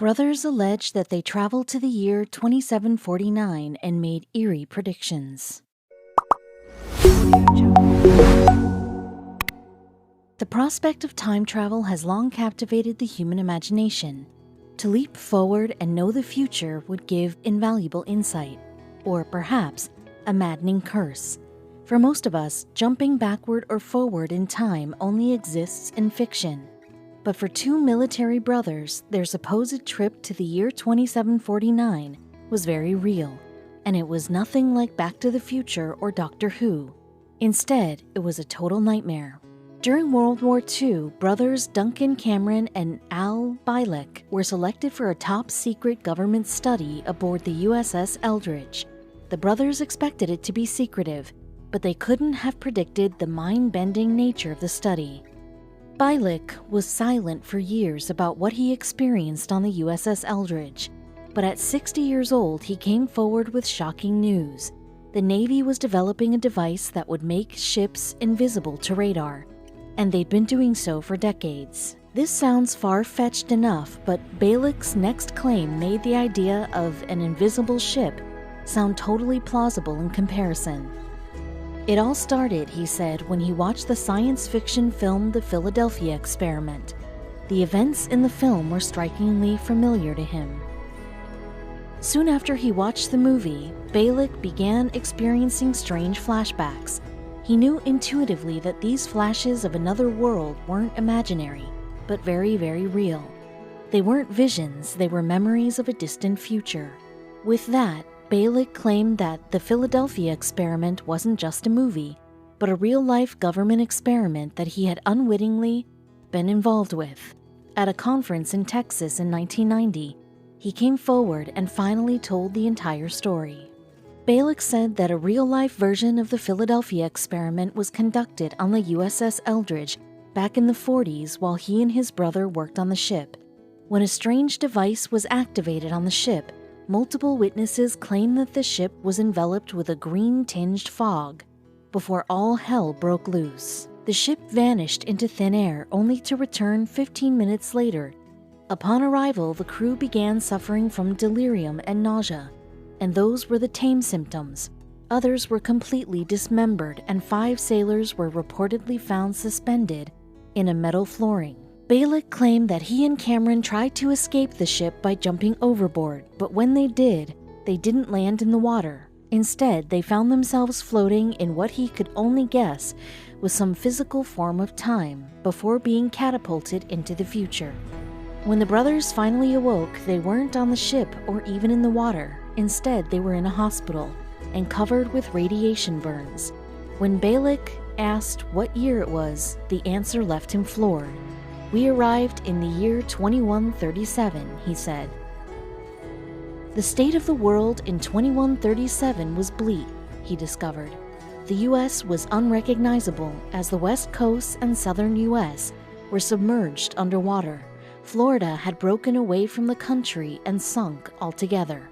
Brothers allege that they traveled to the year 2749 and made eerie predictions. The prospect of time travel has long captivated the human imagination. To leap forward and know the future would give invaluable insight, or perhaps a maddening curse. For most of us, jumping backward or forward in time only exists in fiction. But for two military brothers, their supposed trip to the year 2749 was very real, and it was nothing like Back to the Future or Doctor Who. Instead, it was a total nightmare. During World War II, brothers Duncan Cameron and Al Bielek were selected for a top-secret government study aboard the USS Eldridge. The brothers expected it to be secretive, but they couldn't have predicted the mind-bending nature of the study. Bielek was silent for years about what he experienced on the USS Eldridge, but at 60 years old he came forward with shocking news. The Navy was developing a device that would make ships invisible to radar, and they'd been doing so for decades. This sounds far-fetched enough, but Bielek's next claim made the idea of an invisible ship sound totally plausible in comparison. It all started, he said, when he watched the science fiction film The Philadelphia Experiment. The events in the film were strikingly familiar to him. Soon after he watched the movie, Bielek began experiencing strange flashbacks. He knew intuitively that these flashes of another world weren't imaginary, but very, very real. They weren't visions, they were memories of a distant future. With that, Bielek claimed that the Philadelphia Experiment wasn't just a movie, but a real-life government experiment that he had unwittingly been involved with. At a conference in Texas in 1990, he came forward and finally told the entire story. Bielek said that a real-life version of the Philadelphia Experiment was conducted on the USS Eldridge back in the 40s while he and his brother worked on the ship. When a strange device was activated on the ship, multiple witnesses claimed that the ship was enveloped with a green-tinged fog. Before all hell broke loose, the ship vanished into thin air only to return 15 minutes later. Upon arrival, the crew began suffering from delirium and nausea, and those were the tame symptoms. Others were completely dismembered, and 5 sailors were reportedly found suspended in a metal flooring. Bielek claimed that he and Cameron tried to escape the ship by jumping overboard, but when they did, they didn't land in the water. Instead, they found themselves floating in what he could only guess was some physical form of time before being catapulted into the future. When the brothers finally awoke, they weren't on the ship or even in the water. Instead, they were in a hospital and covered with radiation burns. When Bielek asked what year it was, the answer left him floored. "We arrived in the year 2137, he said. The state of the world in 2137 was bleak, he discovered. The U.S. was unrecognizable as the West Coast and southern U.S. were submerged underwater. Florida had broken away from the country and sunk altogether.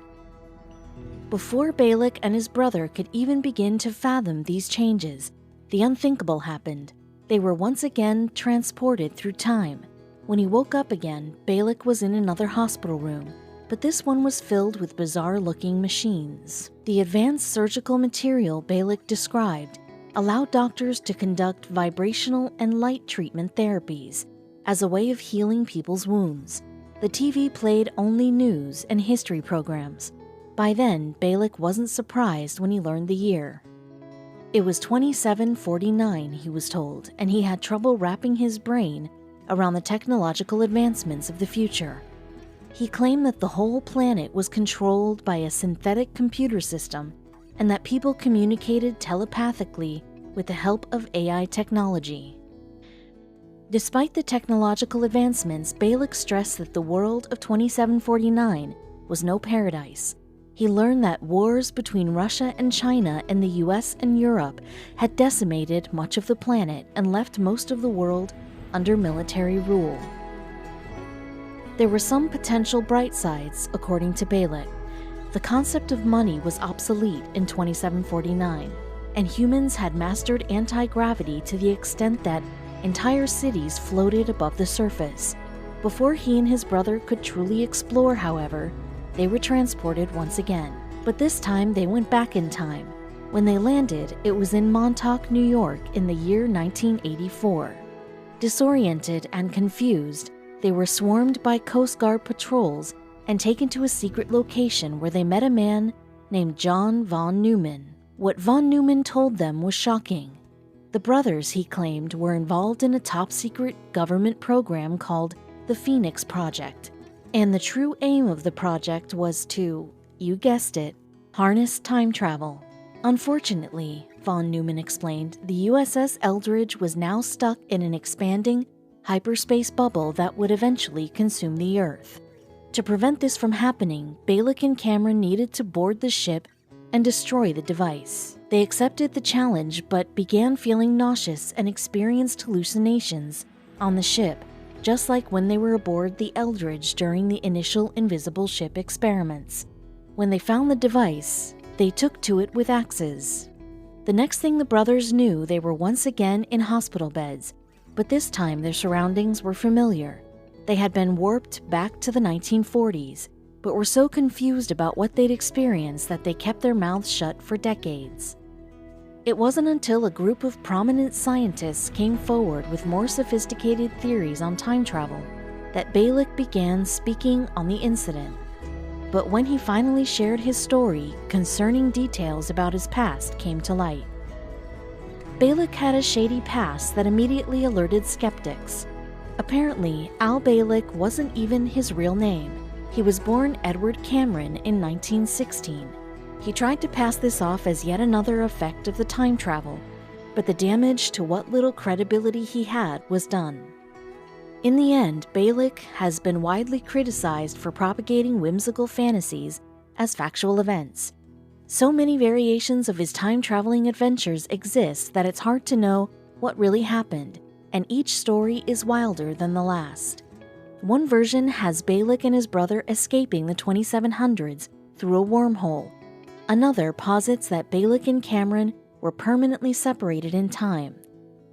Before Bielek and his brother could even begin to fathom these changes, the unthinkable happened. They were once again transported through time. When he woke up again, Bielek was in another hospital room, but this one was filled with bizarre-looking machines. The advanced surgical material Bielek described allowed doctors to conduct vibrational and light treatment therapies as a way of healing people's wounds. The TV played only news and history programs. By then, Bielek wasn't surprised when he learned the year. It was 2749, he was told, and he had trouble wrapping his brain around the technological advancements of the future. He claimed that the whole planet was controlled by a synthetic computer system and that people communicated telepathically with the help of AI technology. Despite the technological advancements, Bielek stressed that the world of 2749 was no paradise. He learned that wars between Russia and China and the US and Europe had decimated much of the planet and left most of the world under military rule. There were some potential bright sides, according to Bielek. The concept of money was obsolete in 2749, and humans had mastered anti-gravity to the extent that entire cities floated above the surface. Before he and his brother could truly explore, however, they were transported once again. But this time they went back in time. When they landed, it was in Montauk, New York in the year 1984. Disoriented and confused, they were swarmed by Coast Guard patrols and taken to a secret location where they met a man named John von Neumann. What von Neumann told them was shocking. The brothers, he claimed, were involved in a top-secret government program called the Phoenix Project, and the true aim of the project was to, you guessed it, harness time travel. Unfortunately, von Neumann explained, the USS Eldridge was now stuck in an expanding hyperspace bubble that would eventually consume the Earth. To prevent this from happening, Balick and Cameron needed to board the ship and destroy the device. They accepted the challenge but began feeling nauseous and experienced hallucinations on the ship, just like when they were aboard the Eldridge during the initial invisible ship experiments. When they found the device, they took to it with axes. The next thing the brothers knew, they were once again in hospital beds, but this time their surroundings were familiar. They had been warped back to the 1940s, but were so confused about what they'd experienced that they kept their mouths shut for decades. It wasn't until a group of prominent scientists came forward with more sophisticated theories on time travel that Balick began speaking on the incident. But when he finally shared his story, concerning details about his past came to light. Balick had a shady past that immediately alerted skeptics. Apparently, Al Balick wasn't even his real name. He was born Edward Cameron in 1916. He tried to pass this off as yet another effect of the time travel, but the damage to what little credibility he had was done. In the end, Balick has been widely criticized for propagating whimsical fantasies as factual events. So many variations of his time-traveling adventures exist that it's hard to know what really happened, and each story is wilder than the last. One version has Balick and his brother escaping the 2700s through a wormhole. Another posits that Balick and Cameron were permanently separated in time.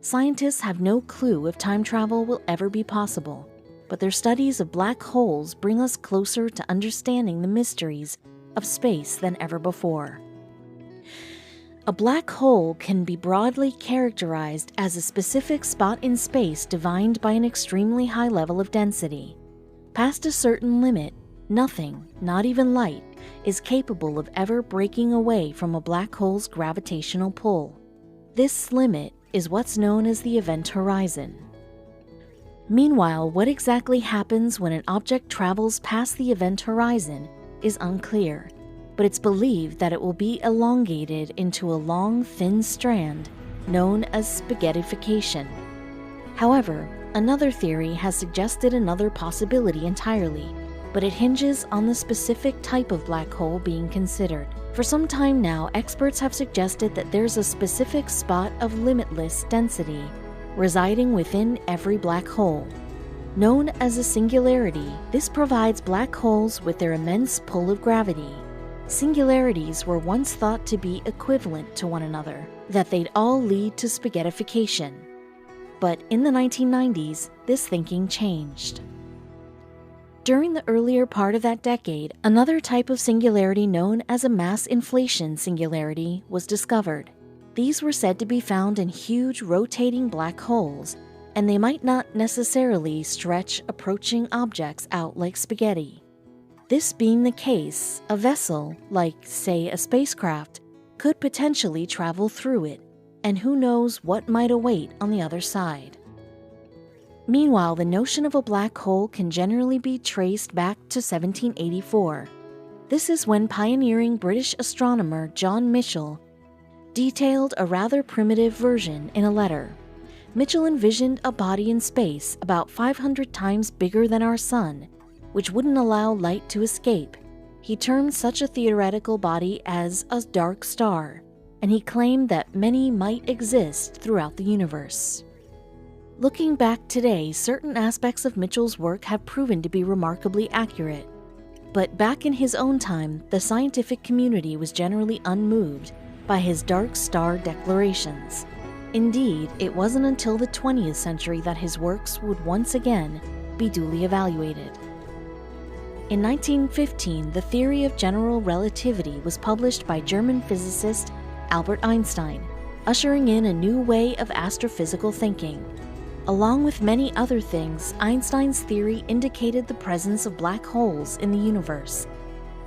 Scientists have no clue if time travel will ever be possible, but their studies of black holes bring us closer to understanding the mysteries of space than ever before. A black hole can be broadly characterized as a specific spot in space defined by an extremely high level of density. Past a certain limit, nothing, not even light, is capable of ever breaking away from a black hole's gravitational pull. This limit is what's known as the event horizon. Meanwhile, what exactly happens when an object travels past the event horizon is unclear, but it's believed that it will be elongated into a long, thin strand known as spaghettification. However, another theory has suggested another possibility entirely, but it hinges on the specific type of black hole being considered. For some time now, experts have suggested that there's a specific spot of limitless density residing within every black hole. Known as a singularity, this provides black holes with their immense pull of gravity. Singularities were once thought to be equivalent to one another, that they'd all lead to spaghettification. But in the 1990s, this thinking changed. During the earlier part of that decade, another type of singularity known as a mass inflation singularity was discovered. These were said to be found in huge rotating black holes, and they might not necessarily stretch approaching objects out like spaghetti. This being the case, a vessel, like, say, a spacecraft, could potentially travel through it, and who knows what might await on the other side. Meanwhile, the notion of a black hole can generally be traced back to 1784. This is when pioneering British astronomer John Michell detailed a rather primitive version in a letter. Michell envisioned a body in space about 500 times bigger than our Sun, which wouldn't allow light to escape. He termed such a theoretical body as a dark star, and he claimed that many might exist throughout the universe. Looking back today, certain aspects of Michell's work have proven to be remarkably accurate. But back in his own time, the scientific community was generally unmoved by his dark star declarations. Indeed, it wasn't until the 20th century that his works would once again be duly evaluated. In 1915, the theory of general relativity was published by German physicist Albert Einstein, ushering in a new way of astrophysical thinking. Along with many other things, Einstein's theory indicated the presence of black holes in the universe.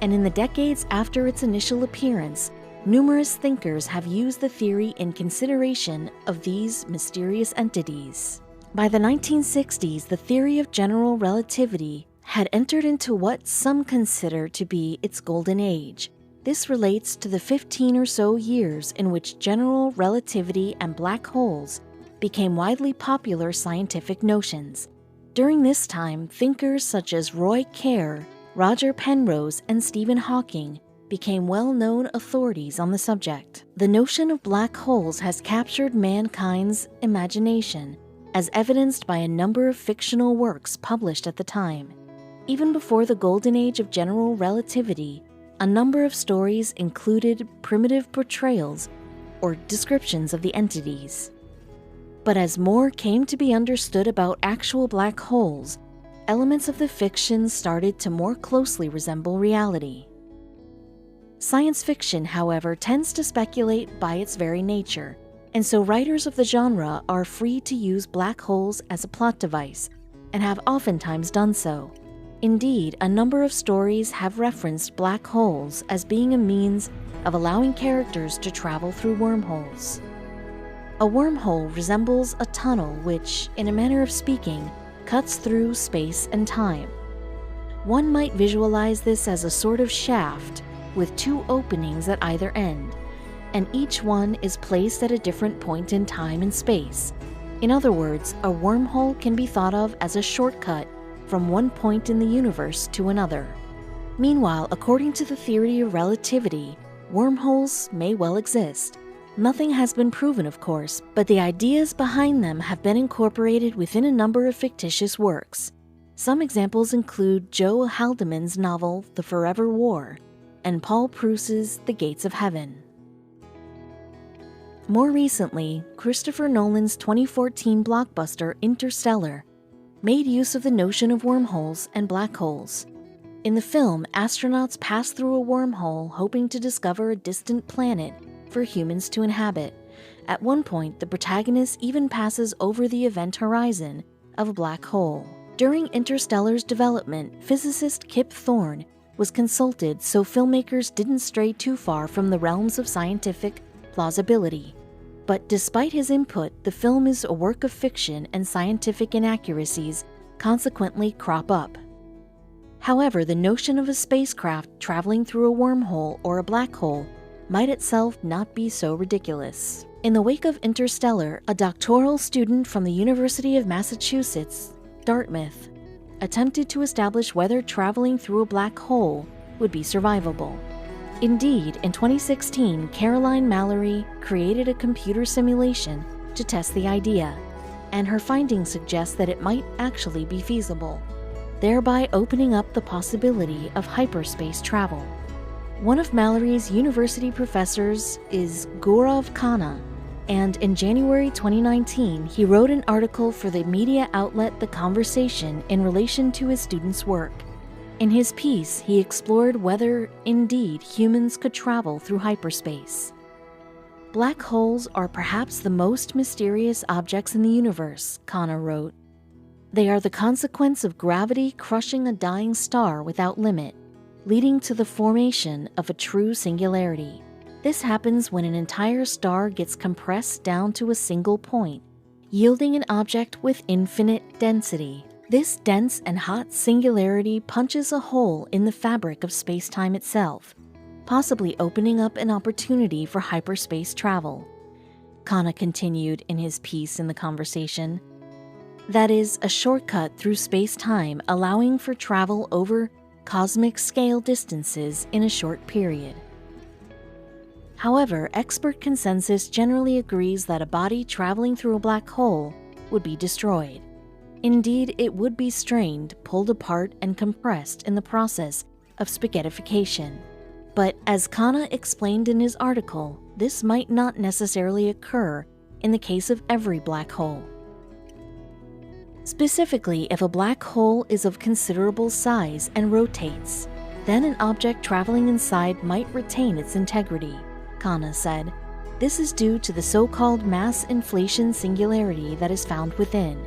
And in the decades after its initial appearance, numerous thinkers have used the theory in consideration of these mysterious entities. By the 1960s, the theory of general relativity had entered into what some consider to be its golden age. This relates to the 15 or so years in which general relativity and black holes became widely popular scientific notions. During this time, thinkers such as Roy Kerr, Roger Penrose, and Stephen Hawking became well-known authorities on the subject. The notion of black holes has captured mankind's imagination, as evidenced by a number of fictional works published at the time. Even before the golden age of general relativity, a number of stories included primitive portrayals or descriptions of the entities. But as more came to be understood about actual black holes, elements of the fiction started to more closely resemble reality. Science fiction, however, tends to speculate by its very nature, and so writers of the genre are free to use black holes as a plot device, and have oftentimes done so. Indeed, a number of stories have referenced black holes as being a means of allowing characters to travel through wormholes. A wormhole resembles a tunnel which, in a manner of speaking, cuts through space and time. One might visualize this as a sort of shaft with two openings at either end, and each one is placed at a different point in time and space. In other words, a wormhole can be thought of as a shortcut from one point in the universe to another. Meanwhile, according to the theory of relativity, wormholes may well exist. Nothing has been proven, of course, but the ideas behind them have been incorporated within a number of fictitious works. Some examples include Joe Haldeman's novel The Forever War and Paul Preuss's The Gates of Heaven. More recently, Christopher Nolan's 2014 blockbuster Interstellar made use of the notion of wormholes and black holes. In the film, astronauts pass through a wormhole hoping to discover a distant planet for humans to inhabit. At one point, the protagonist even passes over the event horizon of a black hole. During Interstellar's development, physicist Kip Thorne was consulted so filmmakers didn't stray too far from the realms of scientific plausibility. But despite his input, the film is a work of fiction and scientific inaccuracies consequently crop up. However, the notion of a spacecraft traveling through a wormhole or a black hole might itself not be so ridiculous. In the wake of Interstellar, a doctoral student from the University of Massachusetts, Dartmouth, attempted to establish whether traveling through a black hole would be survivable. Indeed, in 2016, Caroline Mallory created a computer simulation to test the idea, and her findings suggest that it might actually be feasible, thereby opening up the possibility of hyperspace travel. One of Mallory's university professors is Gaurav Khanna, and in January 2019, he wrote an article for the media outlet The Conversation in relation to his students' work. In his piece, he explored whether, indeed, humans could travel through hyperspace. Black holes are perhaps the most mysterious objects in the universe, Khanna wrote. They are the consequence of gravity crushing a dying star without limit, leading to the formation of a true singularity. This happens when an entire star gets compressed down to a single point, yielding an object with infinite density. This dense and hot singularity punches a hole in the fabric of space-time itself, possibly opening up an opportunity for hyperspace travel. Khanna continued in his piece in The Conversation. That is, a shortcut through space-time allowing for travel over cosmic scale distances in a short period. However, expert consensus generally agrees that a body traveling through a black hole would be destroyed. Indeed, it would be strained, pulled apart, and compressed in the process of spaghettification. But as Khanna explained in his article, this might not necessarily occur in the case of every black hole. Specifically, if a black hole is of considerable size and rotates, then an object traveling inside might retain its integrity, Khanna said. This is due to the so-called mass inflation singularity that is found within.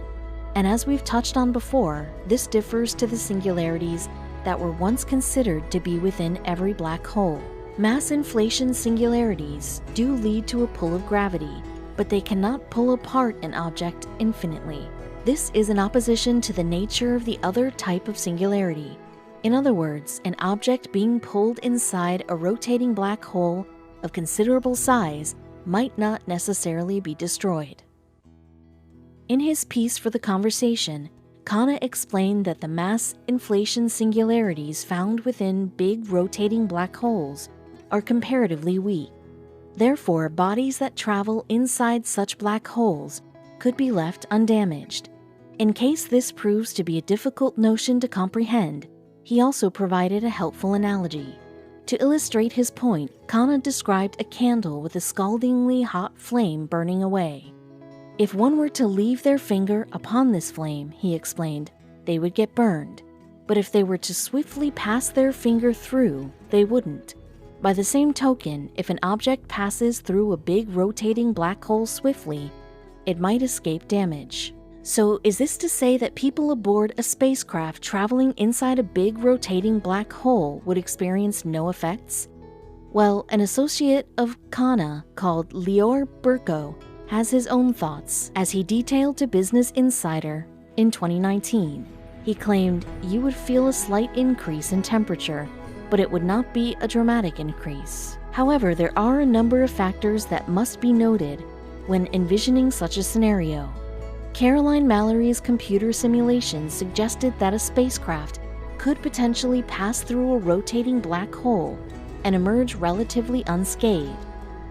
And as we've touched on before, this differs to the singularities that were once considered to be within every black hole. Mass inflation singularities do lead to a pull of gravity, but they cannot pull apart an object infinitely. This is in opposition to the nature of the other type of singularity. In other words, an object being pulled inside a rotating black hole of considerable size might not necessarily be destroyed. In his piece for The Conversation, Khanna explained that the mass inflation singularities found within big rotating black holes are comparatively weak. Therefore, bodies that travel inside such black holes could be left undamaged. In case this proves to be a difficult notion to comprehend, he also provided a helpful analogy. To illustrate his point, Khanna described a candle with a scaldingly hot flame burning away. If one were to leave their finger upon this flame, he explained, they would get burned. But if they were to swiftly pass their finger through, they wouldn't. By the same token, if an object passes through a big rotating black hole swiftly, it might escape damage. So is this to say that people aboard a spacecraft traveling inside a big rotating black hole would experience no effects? Well, an associate of Khanna called Lior Burko has his own thoughts, as he detailed to Business Insider in 2019. He claimed you would feel a slight increase in temperature, but it would not be a dramatic increase. However, there are a number of factors that must be noted when envisioning such a scenario. Caroline Mallory's computer simulation suggested that a spacecraft could potentially pass through a rotating black hole and emerge relatively unscathed,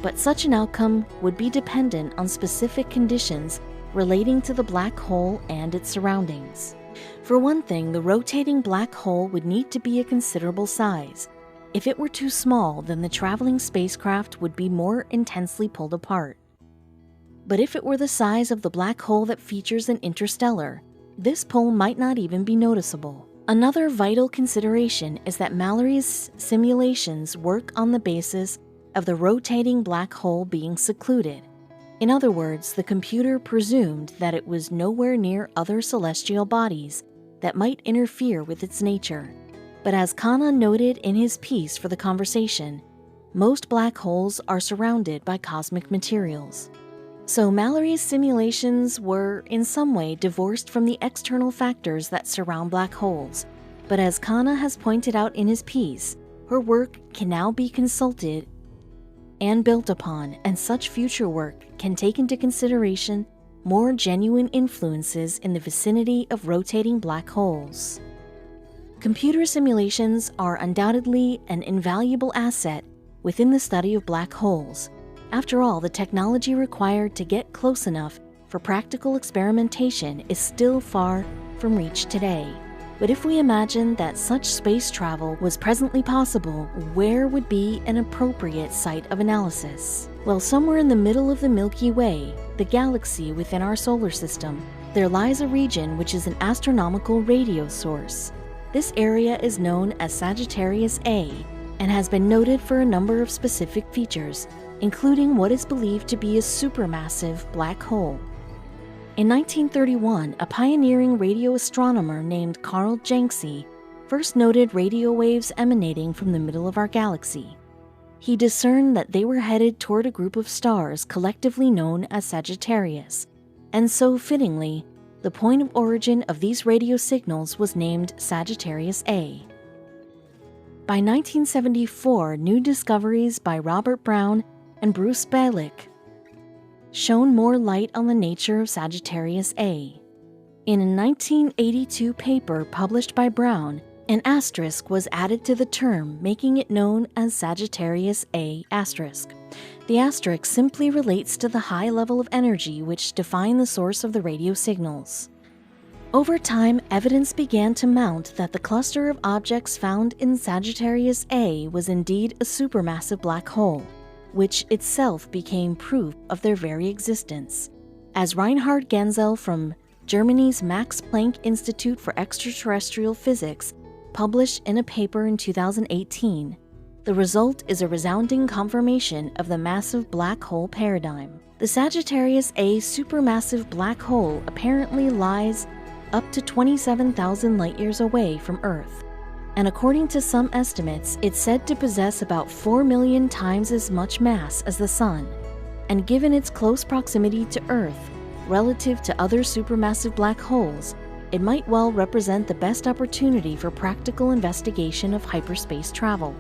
but such an outcome would be dependent on specific conditions relating to the black hole and its surroundings. For one thing, the rotating black hole would need to be a considerable size. If it were too small, then the traveling spacecraft would be more intensely pulled apart. But if it were the size of the black hole that features in Interstellar, this pull might not even be noticeable. Another vital consideration is that Mallory's simulations work on the basis of the rotating black hole being secluded. In other words, the computer presumed that it was nowhere near other celestial bodies that might interfere with its nature. But as Khanna noted in his piece for The Conversation, most black holes are surrounded by cosmic materials. So Mallory's simulations were, in some way, divorced from the external factors that surround black holes. But as Khanna has pointed out in his piece, her work can now be consulted and built upon, and such future work can take into consideration more genuine influences in the vicinity of rotating black holes. Computer simulations are undoubtedly an invaluable asset within the study of black holes. After all, the technology required to get close enough for practical experimentation is still far from reach today. But if we imagine that such space travel was presently possible, where would be an appropriate site of analysis? Well, somewhere in the middle of the Milky Way, the galaxy within our solar system, there lies a region which is an astronomical radio source. This area is known as Sagittarius A and has been noted for a number of specific features, including what is believed to be a supermassive black hole. In 1931, a pioneering radio astronomer named Carl Jenksy first noted radio waves emanating from the middle of our galaxy. He discerned that they were headed toward a group of stars collectively known as Sagittarius, and so fittingly, the point of origin of these radio signals was named Sagittarius A. By 1974, new discoveries by Robert Brown and Bruce Balick shone more light on the nature of Sagittarius A. In a 1982 paper published by Brown, an asterisk was added to the term, making it known as Sagittarius A asterisk. The asterisk simply relates to the high level of energy which defined the source of the radio signals. Over time, evidence began to mount that the cluster of objects found in Sagittarius A was indeed a supermassive black hole, which itself became proof of their very existence. As Reinhard Genzel from Germany's Max Planck Institute for Extraterrestrial Physics published in a paper in 2018, the result is a resounding confirmation of the massive black hole paradigm. The Sagittarius A supermassive black hole apparently lies up to 27,000 light-years away from Earth, and according to some estimates, it's said to possess about 4 million times as much mass as the Sun, and given its close proximity to Earth relative to other supermassive black holes, it might well represent the best opportunity for practical investigation of hyperspace travel.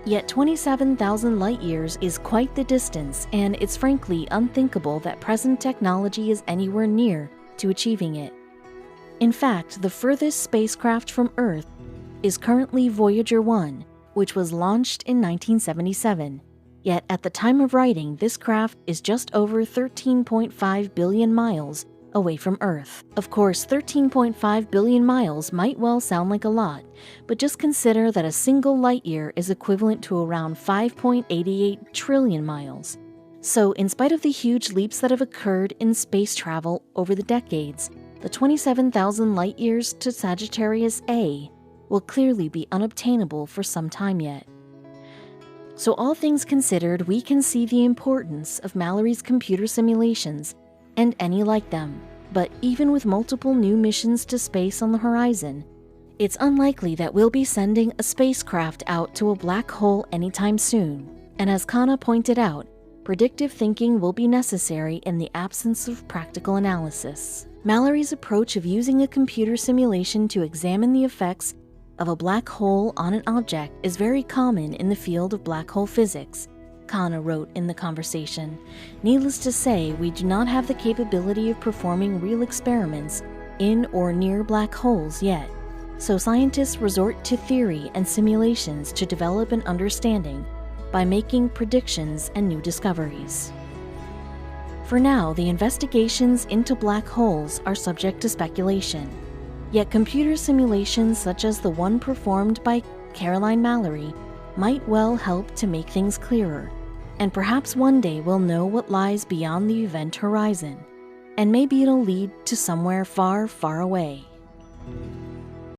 Yet 27,000 light-years is quite the distance, and it's frankly unthinkable that present technology is anywhere near to achieving it. In fact, the furthest spacecraft from Earth is currently Voyager 1, which was launched in 1977. Yet at the time of writing, this craft is just over 13.5 billion miles away from Earth. Of course, 13.5 billion miles might well sound like a lot, but just consider that a single light-year is equivalent to around 5.88 trillion miles. So, in spite of the huge leaps that have occurred in space travel over the decades, the 27,000 light-years to Sagittarius A will clearly be unobtainable for some time yet. So all things considered, we can see the importance of Mallory's computer simulations and any like them. But even with multiple new missions to space on the horizon, it's unlikely that we'll be sending a spacecraft out to a black hole anytime soon. And as Kana pointed out, predictive thinking will be necessary in the absence of practical analysis. Mallory's approach of using a computer simulation to examine the effects of a black hole on an object is very common in the field of black hole physics, Kana wrote in the conversation. Needless to say, we do not have the capability of performing real experiments in or near black holes yet, so scientists resort to theory and simulations to develop an understanding by making predictions and new discoveries. For now, the investigations into black holes are subject to speculation. Yet computer simulations such as the one performed by Caroline Mallory might well help to make things clearer, and perhaps one day we'll know what lies beyond the event horizon, and maybe it'll lead to somewhere far, far away.